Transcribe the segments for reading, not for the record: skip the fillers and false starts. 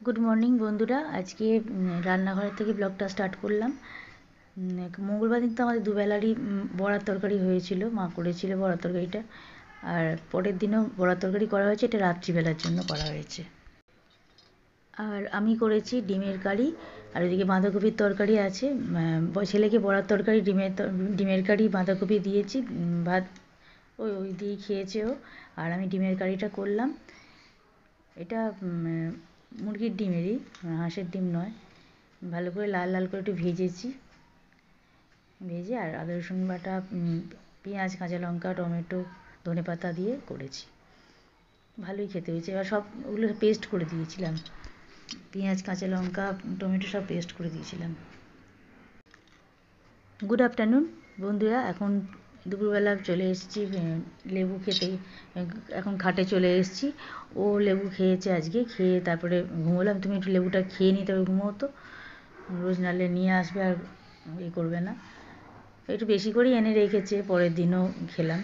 Good morning বন্ধুরা। আজকে রান্নাঘর থেকে ব্লগটা স্টার্ট করলাম। মঙ্গলবার দিন তো আমাদের দুবেলারই বড়ার তরকারি হয়েছিল, মা করেছিল বড়ার তরকারিটা। আর পরের দিনও বড়ার তরকারি করা হয়েছে, এটা রাত্রিবেলার জন্য করা হয়েছে। আর আমি করেছি ডিমের কারি, আর ওইদিকে বাঁধাকপির তরকারি আছে। ছেলেকে বড়ার তরকারি, ডিমের কারি, বাঁধাকপি দিয়েছি, ভাত ওই দিয়েই খেয়েছে ও। আর আমি ডিমের কারিটা করলাম। এটা মুরগির ডিমেরই, হাঁসের ডিম নয়। ভালো করে লাল লাল করে একটু ভেজে আর আদা রসুন বাটা, পেঁয়াজ, কাঁচা লঙ্কা, টমেটো, ধনেপাতা দিয়ে করেছি। ভালোই খেতে হয়েছে। এবার সব ওগুলো পেস্ট করে দিয়েছিলাম, পেঁয়াজ, কাঁচা লঙ্কা, টমেটো সব পেস্ট করে দিয়েছিলাম। গুড আফটারনুন বন্ধুরা। এখন দুপুরবেলা চলে এসেছি লেবু খেতে। এখন খাটে চলে এসেছি। ও লেবু খেয়েছে আজকে, খেয়ে তারপরে ঘুমোলাম। তুমি একটু লেবুটা খেয়ে নিই, তবে ঘুমো তো। রোজ নালে নিয়ে আসবে আর করবে না। একটু বেশি করেই এনে রেখেছে, পরের দিনও খেলাম।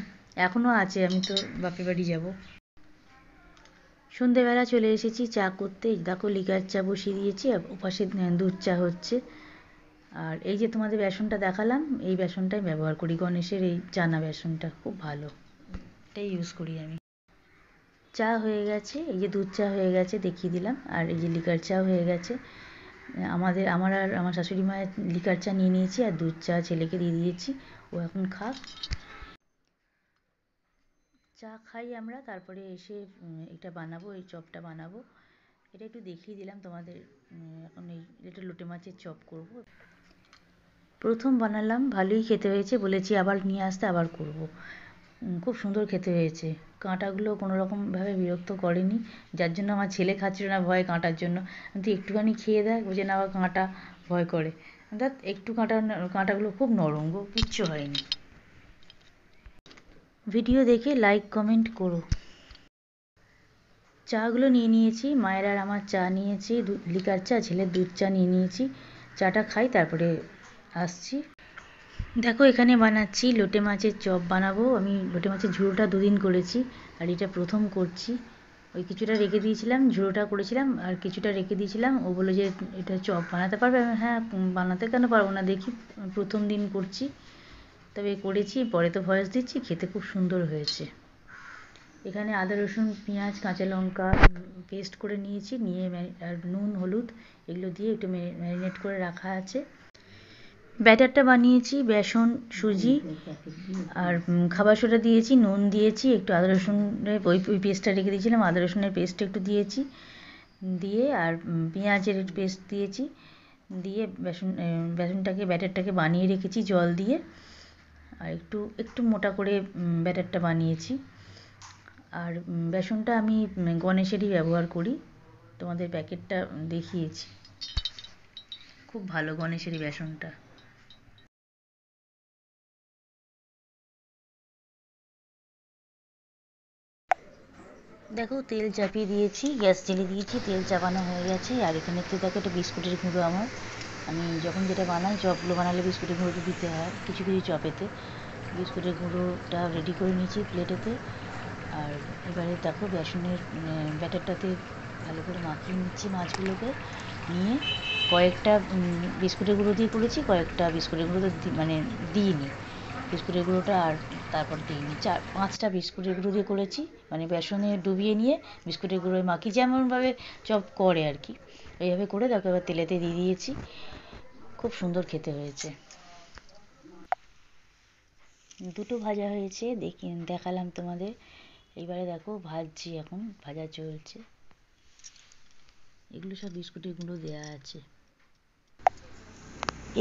এখনও আছে, আমি তো বাপের বাড়ি যাব। সন্ধেবেলা চলে এসেছি চা করতে। দেখো লিকার চা বসিয়ে দিয়েছি, ওপাশে দুধ চা হচ্ছে। আর এই যে তোমাদের বেসনটা দেখালাম, এই বেসনটাই ব্যবহার করি, গণেশের এই চানা বেসনটা খুব ভালো, এটাই ইউজ করি আমি। চা হয়ে গেছে, এই যে দুধ চা হয়ে গেছে, দেখিয়ে দিলাম। আর এই যে লিকার চা হয়ে গেছে। আমার আর আমার শাশুড়ি মায়ের লিকার চা নিয়ে নিয়েছি, আর দুধ চা ছেলেকে দিয়ে দিয়েছি, ও এখন খাক। চা খাই আমরা, তারপরে এসে এটা বানাবো, এই চপটা বানাবো। এটা একটু দেখিয়ে দিলাম তোমাদের। এখন এটা লোটে মাছের চপ করব। প্রথম বানালাম, ভালোই খেতে হয়েছে, বলেছি আবার নিয়ে আসতে, আবার করব। খুব সুন্দর খেতে হয়েছে। কাঁটাগুলো কোনো রকমভাবে বিরক্ত করেনি, যার জন্য আমার ছেলে খাচ্ছিল না ভয়ে কাঁটার জন্য। কিন্তু একটুখানি খেয়ে দেয়, বুঝে না আবার কাঁটা ভয় করে। অর্থাৎ একটু কাঁটাগুলো খুব নরম গো, কিচ্ছু হয়নি। ভিডিও দেখে লাইক কমেন্ট করো। চাগুলো নিয়ে নিয়েছি, মায়ের আর আমার চা নিয়েছি, লিকার চা, ছেলের দুধ চা নিয়ে নিয়েছি। চাটা খাই, তারপরে আসছি। দেখো এখানে বানাচ্ছি লোটে মাছের চপ বানাবো। আমি লোটে মাছের ঝুড়োটা দুদিন করেছি, আর এটা প্রথম করছি। ওই কিছুটা রেখে দিয়েছিলাম, ঝুড়োটা করেছিলাম, আর কিছুটা রেখে দিয়েছিলাম। ও বললো যে এটা চপ বানাতে পারবে? হ্যাঁ, বানাতে কেন পারবো না, দেখি। প্রথম দিন করছি, তবে করেছি, পরে তো ভয়েস দিচ্ছি। খেতে খুব সুন্দর হয়েছে। এখানে আদা রসুন পেঁয়াজ কাঁচা লঙ্কা পেস্ট করে নিয়েছি, নিয়ে আর নুন হলুদ এগুলো দিয়ে একটু ম্যারিনেট করে রাখা আছে। ব্যাটারটা বানিয়েছি বেসন, সুজি আর খাবার সোডা দিয়েছি, নুন দিয়েছি, একটু আদা রসুনের ওই পেস্টটা রেখে দিয়েছিলাম, আদা রসুনের পেস্ট একটু দিয়েছি, দিয়ে আর পেঁয়াজের পেস্ট দিয়েছি, দিয়ে বেসনটাকে ব্যাটারটাকে বানিয়ে রেখেছি জল দিয়ে। আর একটু মোটা করে ব্যাটারটা বানিয়েছি। আর বেসনটা আমি গণেশেরই ব্যবহার করি, তোমাদের প্যাকেটটা দেখিয়েছি। খুব ভালো গণেশেরই বেসনটা। দেখো তেল চাপিয়ে দিয়েছি, গ্যাস জ্বেলে দিয়েছি, তেল চাপানো হয়ে গেছে। আর এখানে তো দেখো একটা বিস্কুটের গুঁড়ো আমার, আমি যখন যেটা বানাই, চপগুলো বানালে বিস্কুটের গুঁড়ো দিতে হয় কিছু কিছু চপেতে। বিস্কুটের গুঁড়োটা রেডি করে নিয়েছি প্লেটেতে। আর এবারে দেখো বেসনের ব্যাটারটাতে ভালো করে মাখিয়ে নিচ্ছি মাছগুলোকে। নিয়ে কয়েকটা বিস্কুটের গুঁড়ো দিয়ে করেছি, কয়েকটা বিস্কুটের গুঁড়ো মানে দিইনি বিস্কুটের গুঁড়োটা। আর তারপর দিইনি, 4-5টা বিস্কুটের গুঁড়ো দিয়ে করেছি, মানে বেসনে ডুবিয়ে নিয়ে বিস্কুটের গুঁড়োয় মাখি, যেমনভাবে চপ করে আর কি, এইভাবে করে তারপর এবার তেলেতে দিয়ে দিয়েছি। খুব সুন্দর খেতে হয়েছে। দুটো ভাজা হয়েছে, দেখালাম তোমাদের। এইবারে দেখো ভাজছি, এখন ভাজা চলছে। এগুলো সব বিস্কুটের গুঁড়ো দেওয়া আছে।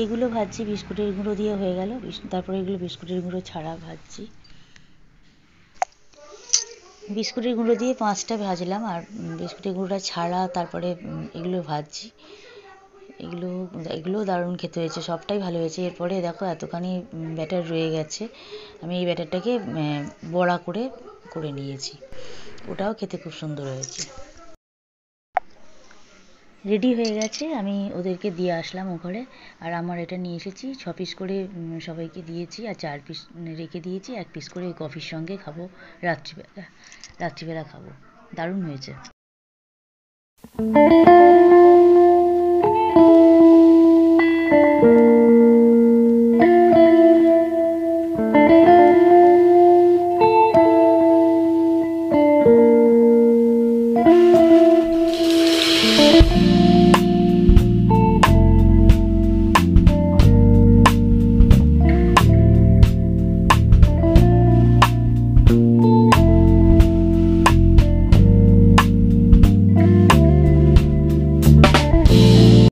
এগুলো ভাজছি বিস্কুটের গুঁড়ো দিয়ে হয়ে গেল, তারপরে এগুলো বিস্কুটের গুঁড়ো ছাড়া ভাজছি। বিস্কুটের গুঁড়ো দিয়ে 5টা ভাজলাম, আর বিস্কুটের গুঁড়োটা ছাড়া তারপরে এগুলো ভাজছি। এগুলোও দারুণ খেতে হয়েছে, সবটাই ভালো হয়েছে। এরপরে দেখো এতখানি ব্যাটার রয়ে গেছে, আমি এই ব্যাটারটাকে বড়া করে নিয়েছি, ওটাও খেতে খুব সুন্দর হয়েছে। রেডি হয়ে গেছে, আমি ওদেরকে দিয়ে আসলাম ও ঘরে। আর আমার এটা নিয়ে এসেছি 6 পিস করে, সবাইকে দিয়েছি। আর 4 পিস রেখে দিয়েছি, 1 পিস করে কফির সঙ্গে খাবো রাত্রিবেলা খাবো। দারুণ হয়েছে।